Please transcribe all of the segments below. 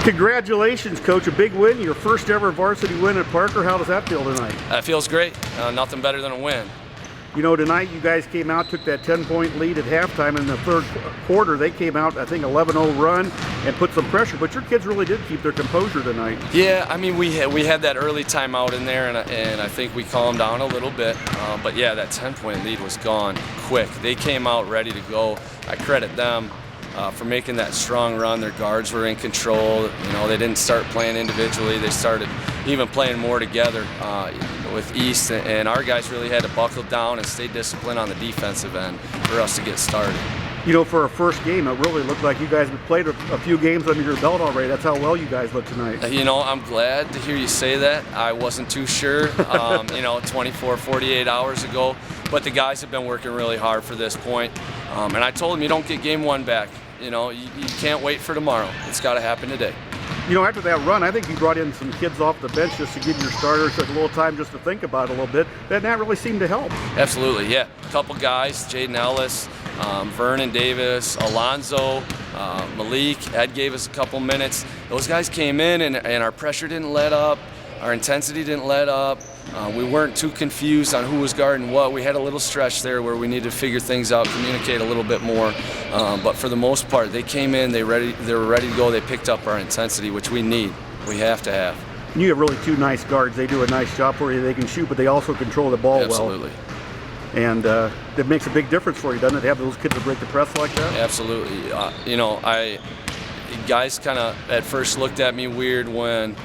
Congratulations, Coach. A big win, your first ever varsity win at Parker. How does that feel tonight? It feels great. Nothing better than a win. You know, tonight you guys came out, took that 10-point lead at halftime. In the third quarter, they came out, I think, 11-0 run and put some pressure. But your kids really did keep their composure tonight. Yeah, I mean, we had that early timeout in there, and I think we calmed down a little bit. But yeah, that 10-point lead was gone quick. They came out ready to go. I credit them for making that strong run. Their guards were in control. You know, they didn't start playing individually. They started even playing more together with East, and our guys really had to buckle down and stay disciplined on the defensive end for us to get started. You know, for a first game, it really looked like you guys had played a few games under your belt already. That's how well you guys looked tonight. You know, I'm glad to hear you say that. I wasn't too sure, you know, 24, 48 hours ago. But the guys have been working really hard for this point. And I told them, you don't get game one back. You know, you can't wait for tomorrow. It's got to happen today. You know, after that run, I think you brought in some kids off the bench just to give your starters a little time just to think about it a little bit. And that really seemed to help. Absolutely, yeah. A couple guys, Jaden Ellis, Vernon Davis, Alonzo, Malik. Ed gave us a couple minutes. Those guys came in, and our pressure didn't let up. Our intensity didn't let up. We weren't too confused on who was guarding what. We had a little stretch there where we needed to figure things out, communicate a little bit more. But for the most part, they came in, they were ready to go. They picked up our intensity, which we need. We have to have. And you have really two nice guards. They do a nice job for you. They can shoot, but they also control the ball well. Absolutely. And it makes a big difference for you, doesn't it, to have those kids to break the press like that? Absolutely. You know, guys kind of at first looked at me weird when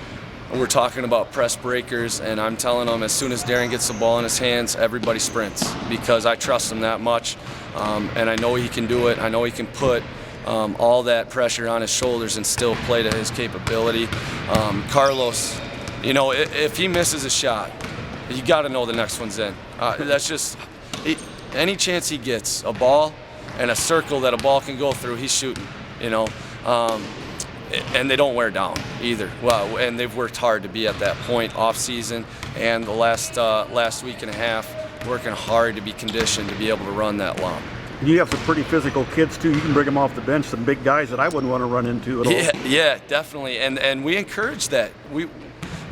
we're talking about press breakers, and I'm telling them as soon as Darren gets the ball in his hands, everybody sprints, because I trust him that much, and I know he can do it. I know he can put all that pressure on his shoulders and still play to his capability. Carlos, you know, if he misses a shot, you got to know the next one's in. That's just any chance he gets, a ball and a circle that a ball can go through, he's shooting, you know. And they don't wear down either. Well, and they've worked hard to be at that point off season, and the last week and a half working hard to be conditioned to be able to run that long. You have some pretty physical kids too. You can bring them off the bench, some big guys that I wouldn't want to run into at all. Yeah, definitely. And we encourage that. You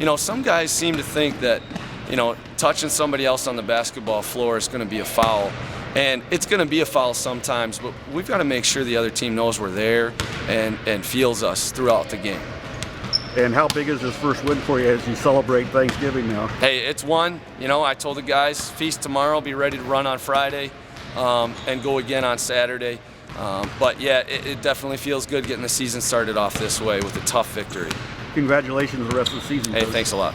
know, some guys seem to think that, you know, touching somebody else on the basketball floor is going to be a foul. And it's going to be a foul sometimes, but we've got to make sure the other team knows we're there and feels us throughout the game. And how big is this first win for you as you celebrate Thanksgiving now? Hey, it's one. You know, I told the guys, feast tomorrow, be ready to run on Friday, and go again on Saturday. But yeah, it definitely feels good getting the season started off this way with a tough victory. Congratulations on the rest of the season. Hey, thanks a lot.